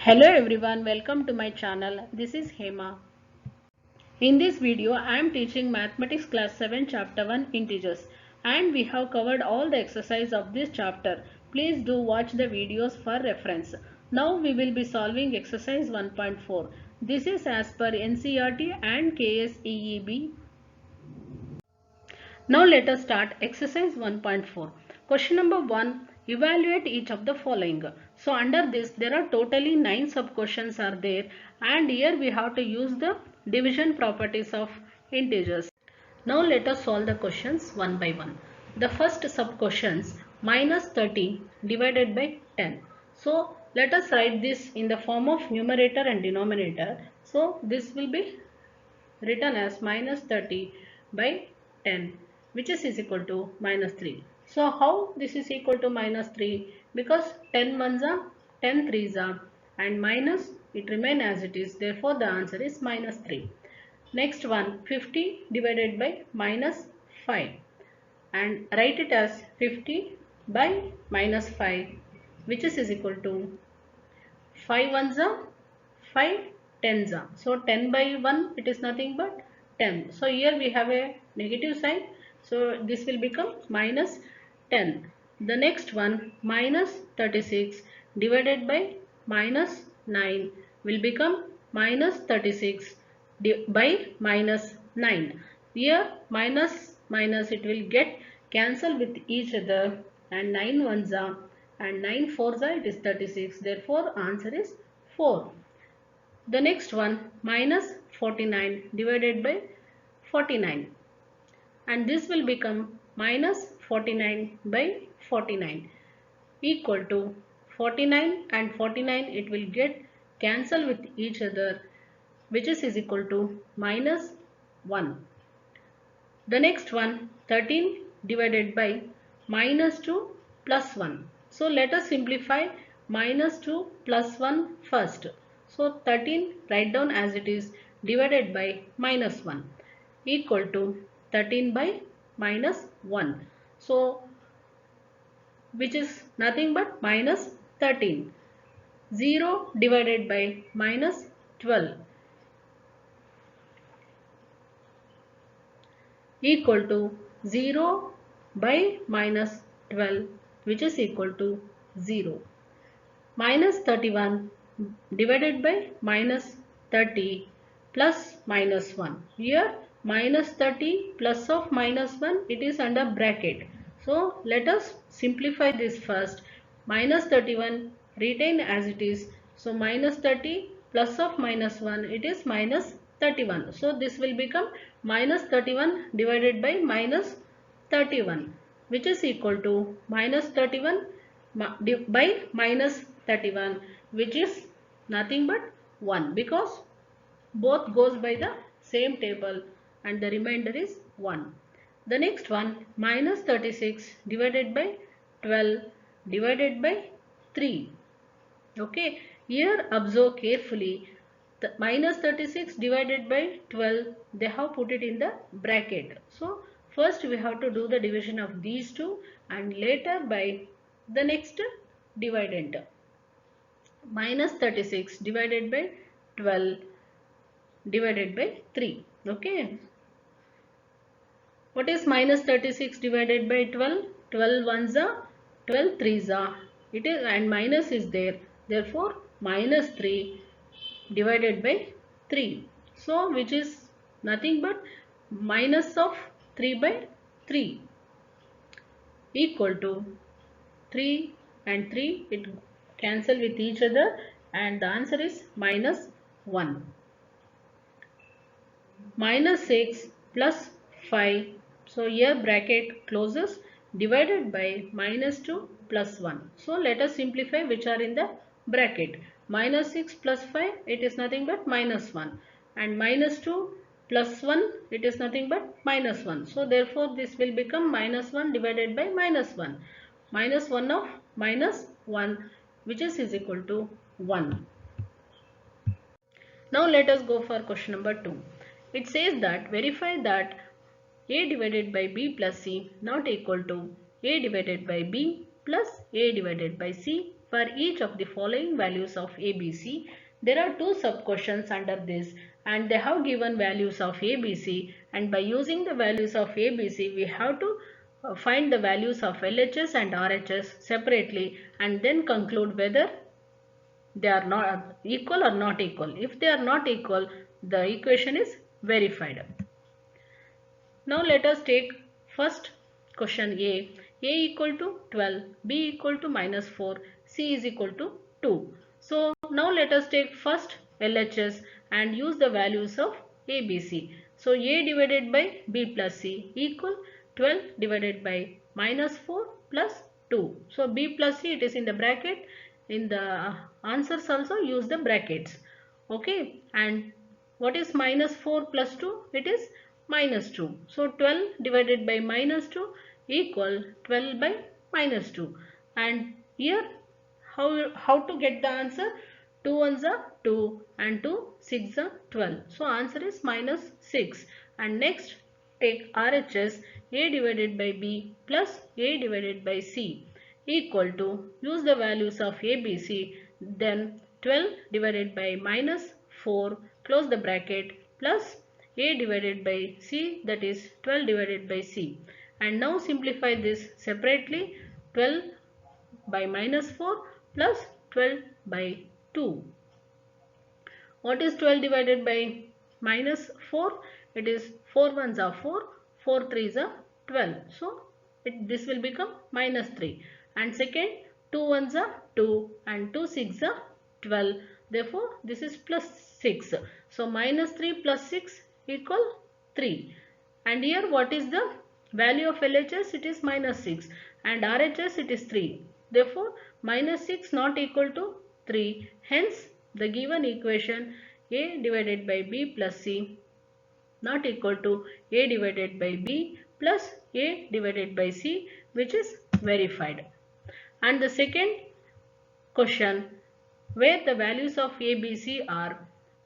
Hello everyone, welcome to my channel. This is Hema. In this video, I am teaching Mathematics Class 7 Chapter 1 Integers, and we have covered all the exercise of this chapter. Please do watch the videos for reference. Now we will be solving exercise 1.4. This is as per NCERT and KSEEB. Now let us start exercise 1.4. Question number 1. Evaluate each of the following. So under this there are totally 9 sub questions are there, and here we have to use the division properties of integers. Now let us solve the questions one by one. The first sub questions, minus 30 divided by 10. So let us write this in the form of numerator and denominator. So this will be written as minus 30 by 10, which is equal to minus 3. So how this is equal to minus 3? Because 10 ones are 10 threes are, and minus it remain as it is, therefore the answer is minus 3. Next one, 50 divided by minus 5, and write it as 50 by minus 5, which is equal to 5 ones are 5 tens are. So 10 by 1 it is nothing but 10. So here we have a negative sign. So this will become minus 10. The next one, minus 36 divided by minus 9 will become minus 36 by minus 9. Here minus minus it will get cancelled with each other, and 9 ones are and 9 fours are, it is 36. Therefore answer is 4. The next one, minus 49 divided by 49, and this will become minus 49 by 49 equal to 49, and 49 it will get cancelled with each other, which is equal to minus 1. The next one, 13 divided by minus 2 plus 1. So let us simplify minus 2 plus 1 first. So 13 write down as it is, divided by minus 1 equal to 13 by minus 1. So which is nothing but minus 13. 0 divided by minus 12 equal to 0 by minus 12, which is equal to 0. Minus 31 divided by minus 30 plus minus 1. Here minus 30 plus of minus 1, it is under bracket. So let us simplify this first. Minus 31 retain as it is. So minus 30 plus of minus 1, it is minus 31. So this will become minus 31 divided by minus 31, which is equal to minus 31 by minus 31, which is nothing but 1, because both goes by the same table, and the remainder is 1. The next one, minus 36 divided by 12 divided by 3. Okay, here observe carefully. The minus 36 divided by 12, they have put it in the bracket. So first we have to do the division of these two, and later by the next dividend. Minus 36 divided by 12 divided by 3. Okay, what is minus 36 divided by 12? 12 ones are, 12 threes are. It is, and minus is there. Therefore minus 3 divided by 3. So which is nothing but minus of 3 by 3 equal to 3 and 3, it cancel with each other, and the answer is minus 1. Minus 6 plus 5. So here bracket closes, divided by minus 2 plus 1. So let us simplify which are in the bracket. Minus 6 plus 5, it is nothing but minus 1. And minus 2 plus 1, it is nothing but minus 1. So therefore this will become minus 1 divided by minus 1. Minus 1 of minus 1, which is equal to 1. Now let us go for question number 2. It says that verify that a divided by b plus c not equal to a divided by b plus a divided by c for each of the following values of ABC. There are two sub-questions under this and they have given values of ABC, and by using the values of ABC we have to find the values of LHS and RHS separately and then conclude whether they are not equal or not equal. If they are not equal, the equation is verified. Now let us take first question A. A equal to 12, B equal to minus 4, C is equal to 2. So now let us take first LHS and use the values of ABC. So A divided by B plus C equal 12 divided by minus 4 plus 2. So B plus C, it is in the bracket. In the answers also use the brackets. Okay, and what is minus 4 plus 2? It is minus 2. So 12 divided by minus 2 equal 12 by minus 2. And here how to get the answer? 2 ones are 2 and 2 6 are 12. So answer is minus 6. And next take RHS, A divided by B plus A divided by C equal to, use the values of ABC, then 12 divided by minus 4, close the bracket, plus A divided by C, that is 12 divided by C. And now simplify this separately. 12 by minus 4 plus 12 by 2. What is 12 divided by minus 4? It is 4 ones are 4, 4 threes are 12. So this will become minus 3. And second, 2 ones are 2 and 2 6 are 12. Therefore this is plus 6. So minus 3 plus 6 equal 3. And here what is the value of LHS? It is minus 6 and RHS it is 3. Therefore minus 6 not equal to 3. Hence the given equation A divided by B plus C not equal to A divided by B plus A divided by C, which is verified. And the second question, where the values of A, B, C are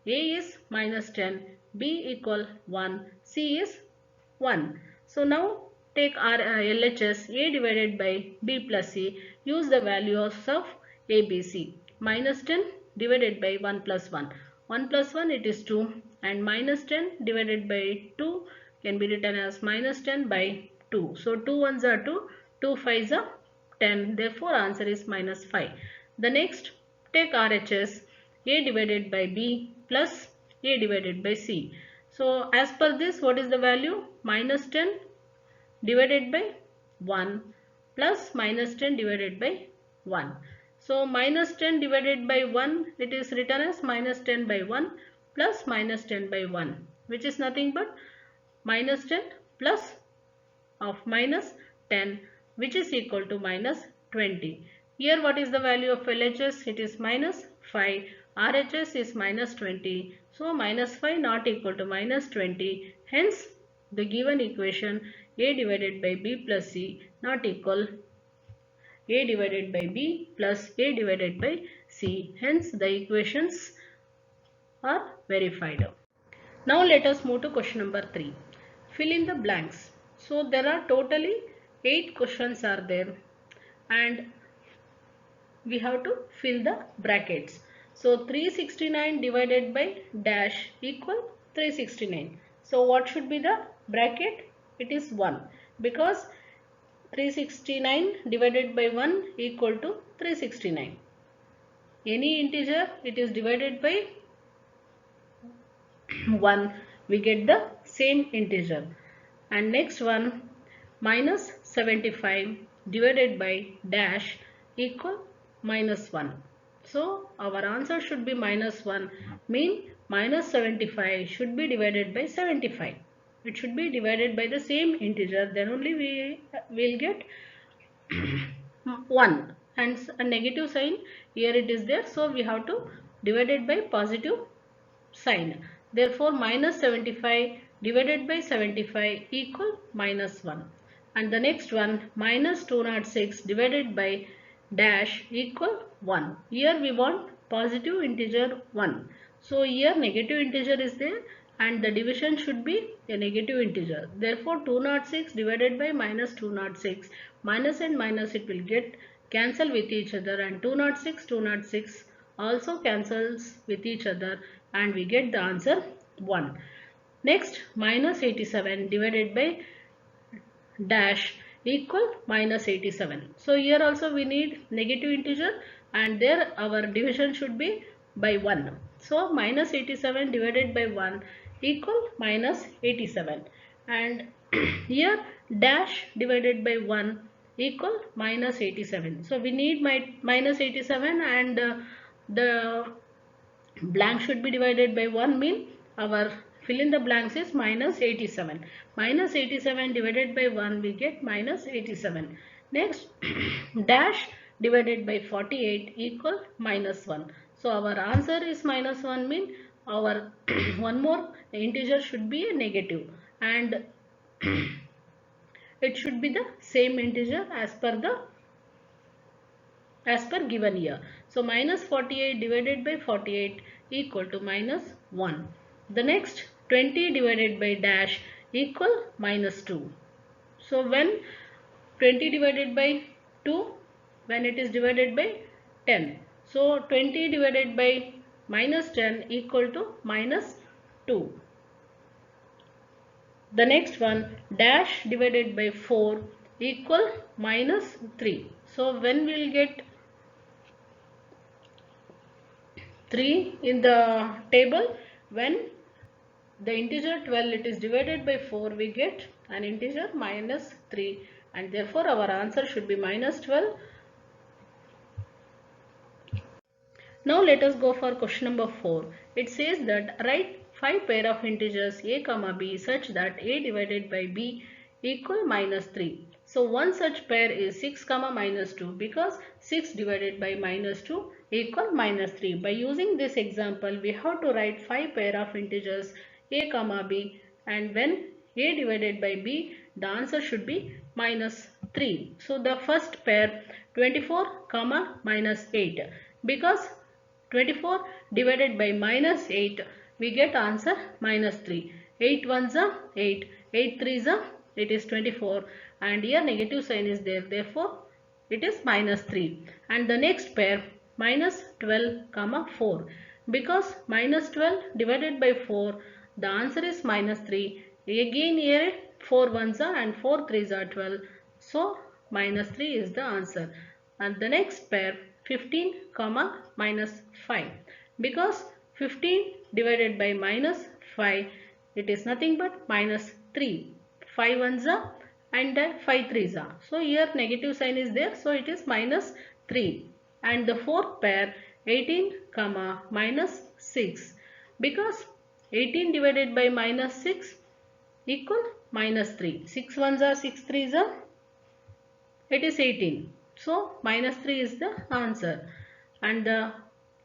A is minus 10, B equal 1, C is 1. So now take our LHS, A divided by B plus C, use the values of A, B, C. Minus 10 divided by 1 plus 1. 1 plus 1 it is 2 and minus 10 divided by 2 can be written as minus 10 by 2. So 2 ones are 2, 2 fives are 10. Therefore answer is minus 5. The next, take RHS, A divided by B plus A divided by C. So as per this, what is the value? Minus 10 divided by 1 plus minus 10 divided by 1. So minus 10 divided by 1, it is written as minus 10 by 1 plus minus 10 by 1, which is nothing but minus 10 plus of minus 10, which is equal to minus 20. Here what is the value of LHS? It is minus 5. RHS is minus 20. So minus 5 not equal to minus 20. Hence the given equation A divided by B plus C not equal A divided by B plus A divided by C. Hence the equations are verified. Now let us move to question number 3. Fill in the blanks. So there are totally 8 questions are there and we have to fill the brackets. So 369 divided by dash equal 369. So what should be the bracket? It is 1 because 369 divided by 1 equal to 369. Any integer it is divided by 1, we get the same integer. And next one, minus 75 divided by dash equal minus 1. So our answer should be minus 1, mean minus 75 should be divided by 75. It should be divided by the same integer, then only we will get 1. And a negative sign here it is there, so we have to divide it by positive sign. Therefore minus 75 divided by 75 equal minus 1. And the next one, minus 206 divided by dash equal 1. Here we want positive integer 1. So here negative integer is there and the division should be a negative integer. Therefore 206 divided by minus 206, minus and minus it will get cancel with each other, and 206 also cancels with each other, and we get the answer 1. Next, minus 87 divided by dash equal minus 87. So here also we need negative integer, and there our division should be by 1. So minus 87 divided by 1 equal minus 87, and here dash divided by 1 equal minus 87. So we need minus 87, and the blank should be divided by 1, mean our fill in the blanks is minus 87. Minus 87 divided by 1, we get minus 87. Next, dash divided by 48 equal minus 1. So our answer is minus 1, mean our one more integer should be a negative, and it should be the same integer as per given here. So minus 48 divided by 48 equal to minus 1. The next, 20 divided by dash equal minus 2. So when 20 divided by 2, when it is divided by 10. So 20 divided by minus 10 equal to minus 2. The next one, dash divided by 4 equal minus 3. So when we will get 3 in the table, when the integer 12 it is divided by 4, we get an integer minus 3, and therefore our answer should be minus 12. Now let us go for question number 4. It says that write 5 pair of integers a comma b such that a divided by b equal minus 3. So one such pair is 6 comma minus 2, because 6 divided by minus 2 equal minus 3. By using this example, we have to write 5 pair of integers a comma b, and when a divided by b, the answer should be minus 3. So the first pair, 24 comma minus 8, because 24 divided by minus 8, we get answer minus 3. 8 ones are 8, 8 threes are, it is 24, and here negative sign is there, therefore it is minus 3. And the next pair, minus 12 comma 4, because minus 12 divided by 4, the answer is minus 3. Again here 4 ones are and 4 threes are 12, so minus 3 is the answer. And the next pair, 15 comma minus 5, because 15 divided by minus 5, it is nothing but minus 3. 5 ones are and 5 threes are, so here negative sign is there, so it is minus 3. And the fourth pair, 18 comma minus 6, because 18 divided by minus 6 equal minus 3. 6 ones are 6 threes are, it is 18. So minus 3 is the answer. And the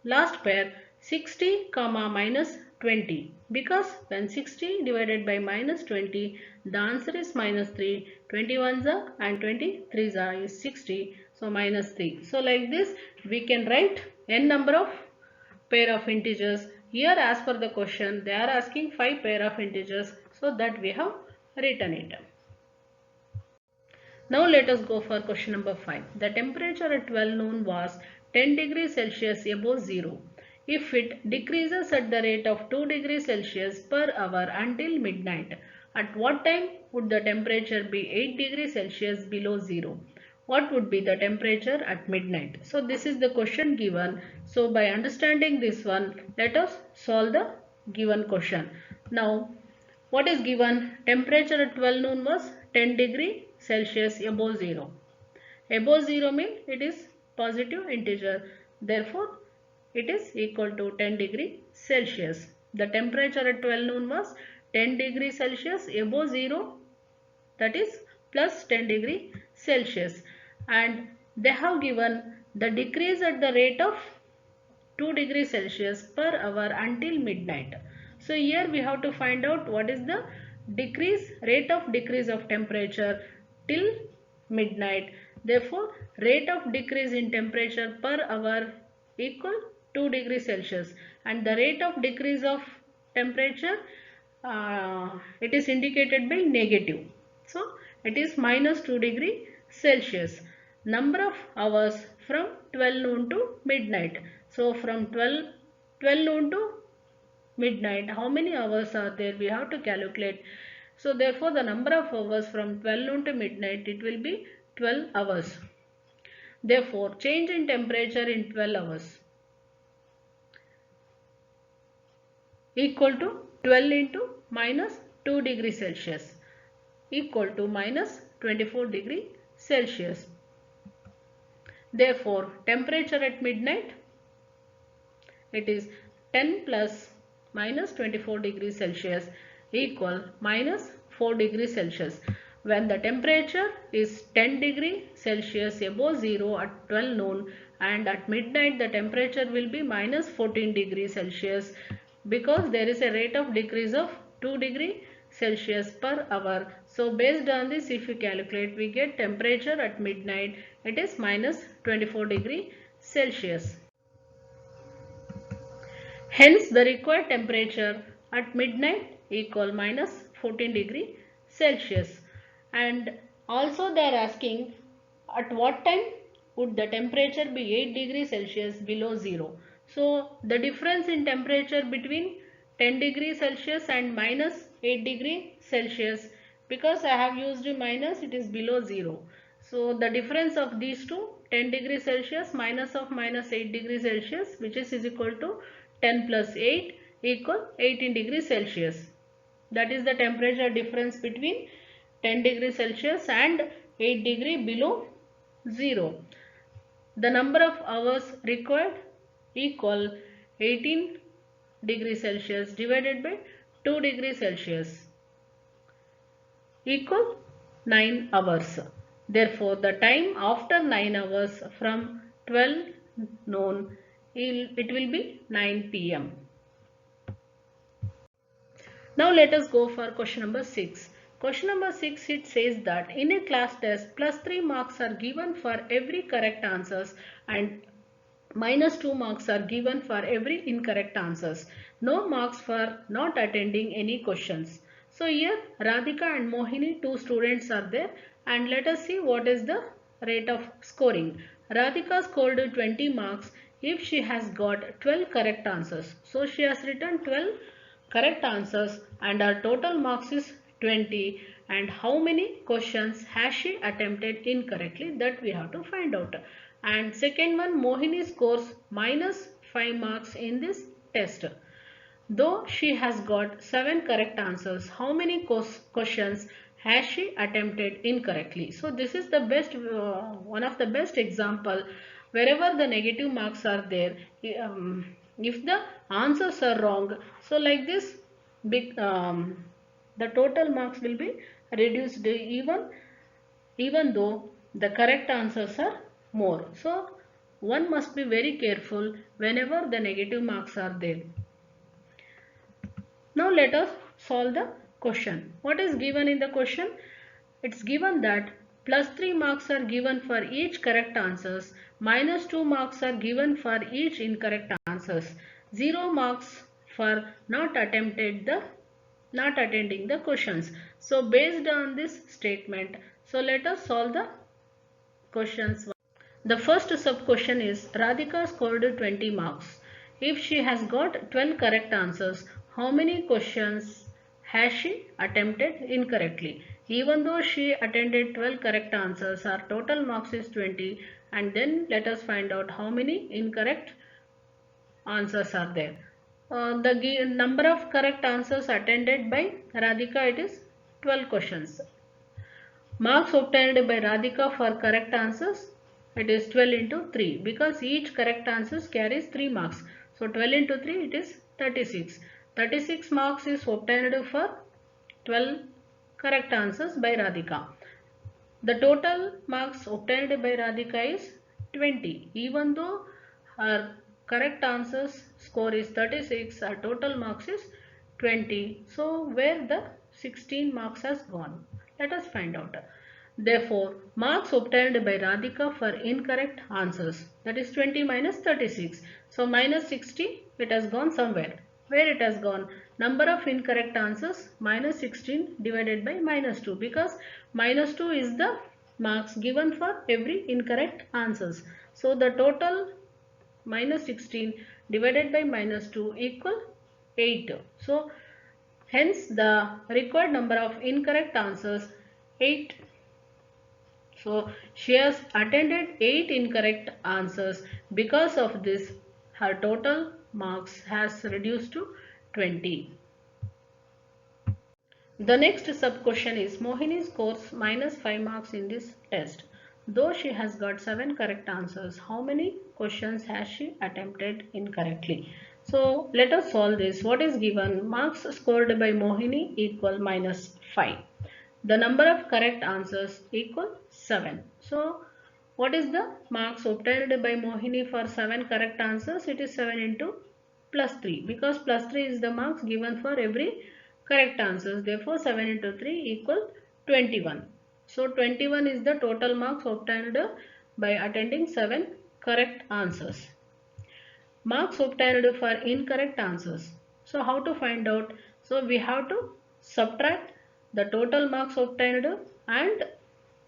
last pair, 60 comma minus 20, because when 60 divided by minus 20, the answer is minus 3. 21s are and 23s are is 60, so minus 3. So like this we can write n number of pair of integers. Here as per the question, they are asking 5 pair of integers, so that we have written it. Now let us go for question number 5. The temperature at 12 noon was 10 degrees Celsius above 0. If it decreases at the rate of 2 degrees Celsius per hour until midnight, at what time would the temperature be 8 degrees Celsius below 0? What would be the temperature at midnight? So this is the question given. So by understanding this one, let us solve the given question. Now what is given? Temperature at 12 noon was 10 degree Celsius above 0. Above 0 means it is positive integer. Therefore, it is equal to 10 degree Celsius. The temperature at 12 noon was 10 degree Celsius above 0, that is plus 10 degree Celsius. And they have given the decrease at the rate of 2 degrees Celsius per hour until midnight. So here we have to find out what is the rate of decrease of temperature till midnight. Therefore, rate of decrease in temperature per hour equal 2 degrees Celsius, and the rate of decrease of temperature it is indicated by negative. So it is minus 2 degree Celsius. number of hours from 12 noon to midnight. So from 12 noon to midnight, how many hours are there? We have to calculate. So therefore the number of hours from 12 noon to midnight, it will be 12 hours. Therefore change in temperature in 12 hours equal to 12 into minus 2 degrees Celsius equal to minus 24 degree Celsius. Therefore temperature at midnight, it is 10 plus minus 24 degrees Celsius equal minus 4 degrees Celsius. When the temperature is 10 degree Celsius above 0 at 12 noon, and at midnight the temperature will be minus 14 degrees Celsius, because there is a rate of decrease of 2 degree Celsius per hour. So based on this, if you calculate, we get temperature at midnight, it is minus 24 degree Celsius. Hence the required temperature at midnight equal minus 14 degree Celsius. And also they are asking at what time would the temperature be 8 degrees Celsius below 0. So the difference in temperature between 10 degrees Celsius and minus 8 degree Celsius, because I have used minus, it is below 0. So the difference of these two, 10 degrees Celsius minus of minus 8 degrees Celsius, which is equal to 10 plus 8 equal 18 degrees Celsius. That is the temperature difference between 10 degrees Celsius and 8 degree below 0. The number of hours required equal 18 degrees Celsius divided by 2 degrees Celsius equal 9 hours. Therefore, the time after 9 hours from 12 noon, it will be 9 p.m. Now let us go for question number 6. Question number 6, it says that in a class test, plus 3 marks are given for every correct answers and minus 2 marks are given for every incorrect answers. No marks for not attending any questions. So here Radhika and Mohini, two students are there, and let us see what is the rate of scoring. Radhika scored 20 marks if she has got 12 correct answers. So she has written 12 correct answers and her total marks is 20, and how many questions has she attempted incorrectly, that we have to find out. And second one, Mohini scores minus 5 marks in this test. Though she has got 7 correct answers, how many questions has she attempted incorrectly? So this is the best, one of the best example wherever the negative marks are there. If the answers are wrong, so like this, the total marks will be reduced even though the correct answers are more. So one must be very careful whenever the negative marks are there. Now let us solve the question. What is given in the question? It's given that plus 3 marks are given for each correct answers, minus 2 marks are given for each incorrect answers, 0 marks for not attending the questions. So based on this statement, so let us solve the questions. The first sub question is Radhika scored 20 marks. If she has got 12 correct answers, how many questions has she attempted incorrectly? Even though she attended 12 correct answers, her total marks is 20, and then let us find out how many incorrect answers are there. The number of correct answers attended by Radhika, it is 12 questions. Marks obtained by Radhika for correct answers, it is 12 into 3, because each correct answer carries 3 marks. So 12 into 3, it is 36. 36 marks is obtained for 12 correct answers by Radhika. The total marks obtained by Radhika is 20. Even though her correct answers score is 36, her total marks is 20. So where the 16 marks has gone? Let us find out. Therefore, marks obtained by Radhika for incorrect answers, that is 20 minus 36. So minus 60, it has gone somewhere. Where it has gone? Number of incorrect answers minus 16 divided by minus 2, because minus 2 is the marks given for every incorrect answers. So the total minus 16 divided by minus 2 equal 8. So hence the required number of incorrect answers 8. So she has attended 8 incorrect answers. Because of this, her total marks has reduced to 20. The next sub question is Mohini scores minus 5 marks in this test. Though she has got 7 correct answers, how many questions has she attempted incorrectly? So let us solve this. What is given? Marks scored by Mohini equal minus 5. The number of correct answers equal 7. So what is the marks obtained by Mohini for 7 correct answers? It is 7 into plus 3, because plus 3 is the marks given for every correct answers. Therefore 7 into 3 equal 21. So 21 is the total marks obtained by attending 7 correct answers. Marks obtained for incorrect answers. So how to find out? So we have to subtract the total marks obtained and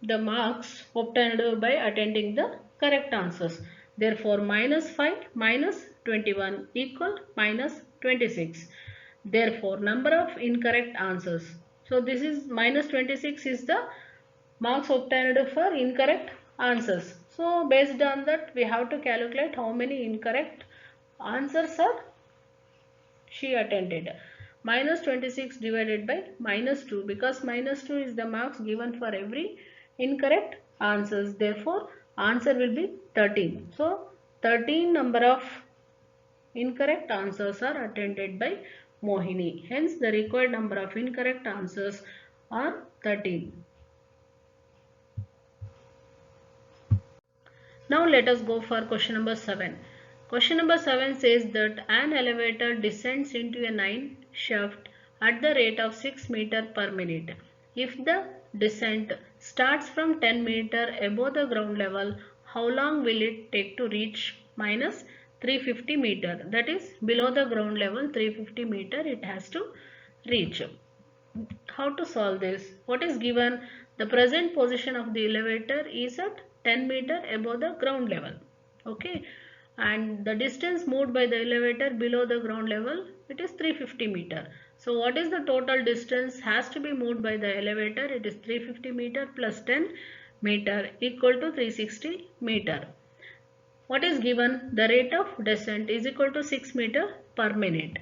the marks obtained by attending the correct answers. Therefore minus 5 minus 21 equal minus 26. Therefore number of incorrect answers. So this is minus 26 is the marks obtained for incorrect answers. So based on that we have to calculate how many incorrect answers are she attended. Minus 26 divided by minus 2, because minus 2 is the marks given for every incorrect answers. Therefore answer will be 13. So 13 number of incorrect answers are attended by Mohini. Hence the required number of incorrect answers are 13. Now let us go for question number 7. Question number 7 says that an elevator descends into a 9 shaft at the rate of 6 meter per minute. If the descent starts from 10 meter above the ground level, how long will it take to reach minus 350 meter? That is below the ground level 350 meter it has to reach. How to solve this? What is given? The present position of the elevator is at 10 meter above the ground level. Okay. And the distance moved by the elevator below the ground level, it is 350 meter. So what is the total distance has to be moved by the elevator? It is 350 meter plus 10 meter equal to 360 meter. What is given? The rate of descent is equal to 6 meter per minute.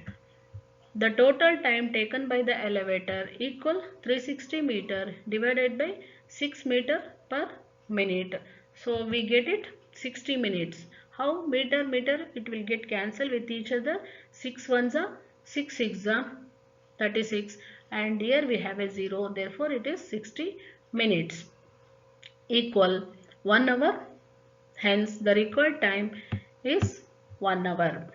The total time taken by the elevator equal 360 meter divided by 6 meter per minute. So we get it 60 minutes. How? Meter it will get cancelled with each other. 6 ones are 6 6 are 36 and here we have a 0. Therefore it is 60 minutes equal 1 hour. Hence the required time is 1 hour.